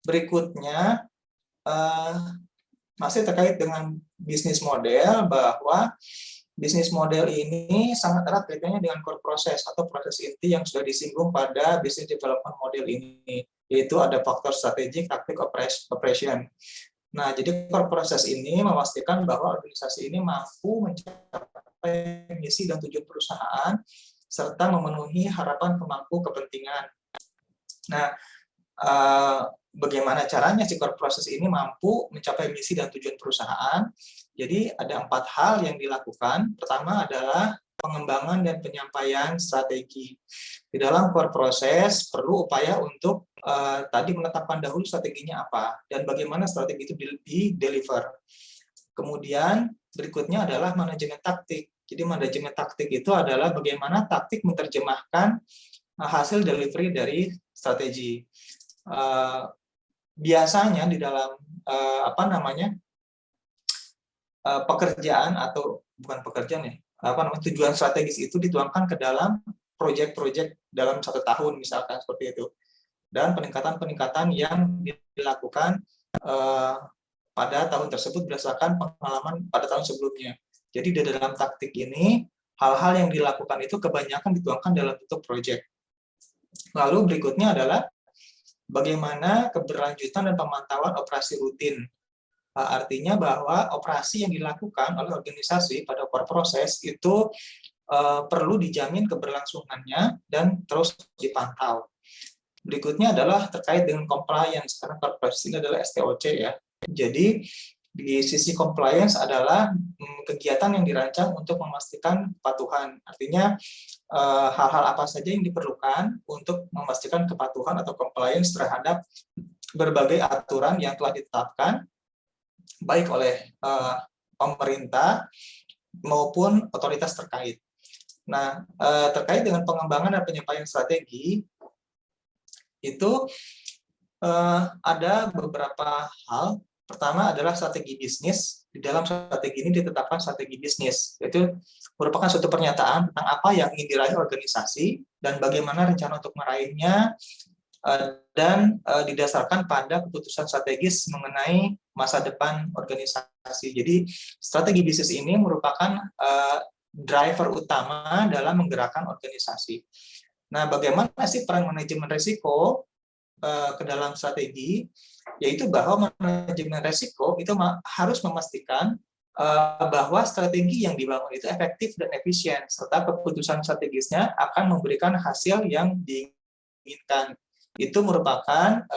Berikutnya masih terkait dengan bisnis model, bahwa bisnis model ini sangat erat kaitannya dengan core process atau proses inti yang sudah disinggung pada business development model ini, yaitu ada faktor strategik, taktik, operation. Nah, jadi core process ini memastikan bahwa organisasi ini mampu mencapai misi dan tujuan perusahaan serta memenuhi harapan pemangku kepentingan. Nah, bagaimana caranya si core process ini mampu mencapai misi dan tujuan perusahaan? Jadi ada 4 hal yang dilakukan. Pertama adalah pengembangan dan penyampaian strategi. Di dalam core process perlu upaya untuk tadi menetapkan dahulu strateginya apa dan bagaimana strategi itu di-deliver. Kemudian berikutnya adalah manajemen taktik. Jadi manajemen taktik itu adalah bagaimana taktik menerjemahkan hasil delivery dari strategi. Biasanya di dalam pekerjaan atau bukan pekerjaan ya, tujuan strategis itu dituangkan ke dalam proyek-proyek dalam 1 tahun misalkan seperti itu, dan peningkatan-peningkatan yang dilakukan pada tahun tersebut berdasarkan pengalaman pada tahun sebelumnya. Jadi di dalam taktik ini hal-hal yang dilakukan itu kebanyakan dituangkan dalam bentuk proyek. Lalu berikutnya adalah bagaimana keberlanjutan dan pemantauan operasi rutin. Artinya bahwa operasi yang dilakukan oleh organisasi pada core process itu perlu dijamin keberlangsungannya dan terus dipantau. Berikutnya adalah terkait dengan compliance, karena core process ini adalah STOC ya. Jadi di sisi compliance adalah kegiatan yang dirancang untuk memastikan kepatuhan. Artinya hal-hal apa saja yang diperlukan untuk memastikan kepatuhan atau compliance terhadap berbagai aturan yang telah ditetapkan baik oleh pemerintah maupun otoritas terkait. Nah, terkait dengan pengembangan dan penyampaian strategi, itu ada beberapa hal. Pertama adalah strategi bisnis. Di dalam strategi ini ditetapkan strategi bisnis, yaitu merupakan suatu pernyataan tentang apa yang ingin diraih organisasi dan bagaimana rencana untuk meraihnya, dan didasarkan pada keputusan strategis mengenai masa depan organisasi. Jadi strategi bisnis ini merupakan driver utama dalam menggerakkan organisasi. Nah, bagaimana sih peran manajemen risiko ke dalam strategi? Yaitu bahwa manajemen risiko itu harus memastikan bahwa strategi yang dibangun itu efektif dan efisien, serta keputusan strategisnya akan memberikan hasil yang diinginkan. Itu merupakan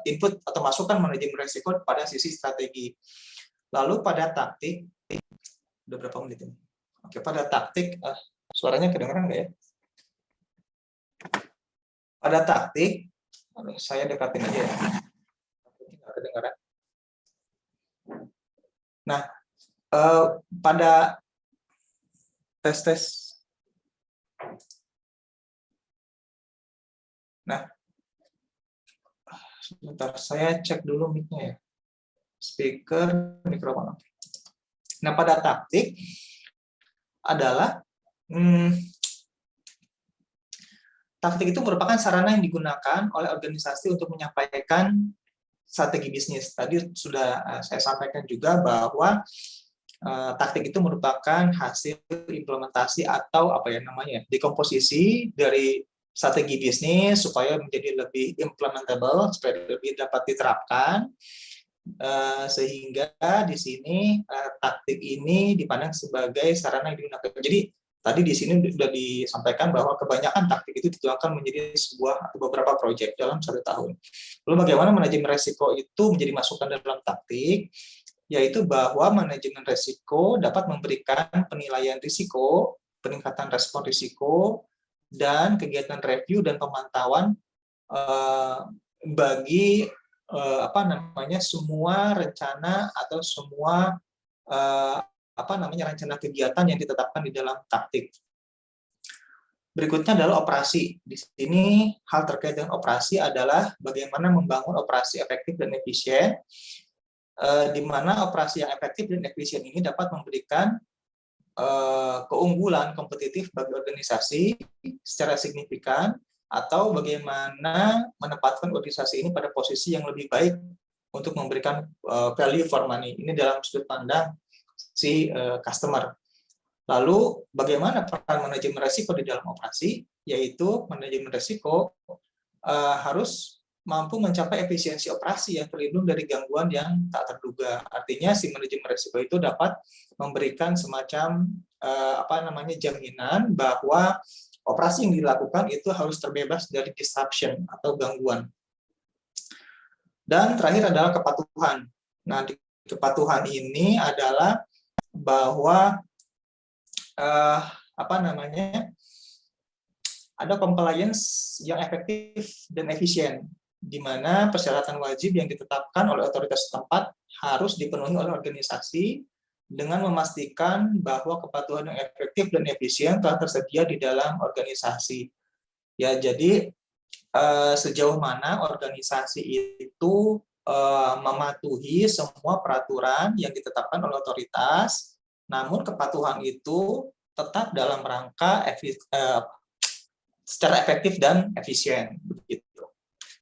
input atau masukan manajemen risiko pada sisi strategi. Lalu pada taktik, udah berapa menit ini? Oke, pada taktik, suaranya kedengeran nggak ya? Pada taktik, saya dekatin aja ya. Nggak kedengeran. Nah, pada tes. Nah, sebentar, saya cek dulu mic-nya ya. Speaker, mikrofon. Nah, pada taktik adalah taktik itu merupakan sarana yang digunakan oleh organisasi untuk menyampaikan strategi bisnis. Tadi sudah saya sampaikan juga bahwa taktik itu merupakan hasil implementasi atau dekomposisi dari strategi bisnis supaya menjadi lebih implementable, supaya lebih dapat diterapkan, sehingga di sini taktik ini dipandang sebagai sarana yang digunakan. Jadi tadi di sini sudah disampaikan bahwa kebanyakan taktik itu dituangkan menjadi sebuah atau beberapa proyek dalam 1 tahun. Lalu bagaimana manajemen risiko itu menjadi masukan dalam taktik? Yaitu bahwa manajemen risiko dapat memberikan penilaian risiko, peningkatan respon risiko, dan kegiatan review dan pemantauan bagi semua rencana atau semua rencana kegiatan yang ditetapkan di dalam taktik. Berikutnya adalah operasi. Di sini hal terkait dengan operasi adalah bagaimana membangun operasi efektif dan efisien, di mana operasi yang efektif dan efisien ini dapat memberikan keunggulan kompetitif bagi organisasi secara signifikan atau bagaimana menempatkan organisasi ini pada posisi yang lebih baik untuk memberikan value for money. Ini dalam sudut pandang si customer. Lalu bagaimana peran manajemen risiko di dalam operasi, yaitu manajemen risiko harus mampu mencapai efisiensi operasi yang terlindung dari gangguan yang tak terduga. Artinya si manajemen risiko itu dapat memberikan semacam jaminan bahwa operasi yang dilakukan itu harus terbebas dari disruption atau gangguan. Dan terakhir adalah kepatuhan. Nah, di kepatuhan ini adalah bahwa ada compliance yang efektif dan efisien, di mana persyaratan wajib yang ditetapkan oleh otoritas setempat harus dipenuhi oleh organisasi dengan memastikan bahwa kepatuhan yang efektif dan efisien telah tersedia di dalam organisasi. Ya, jadi sejauh mana organisasi itu mematuhi semua peraturan yang ditetapkan oleh otoritas, namun kepatuhan itu tetap dalam rangka secara efektif dan efisien. Begitu.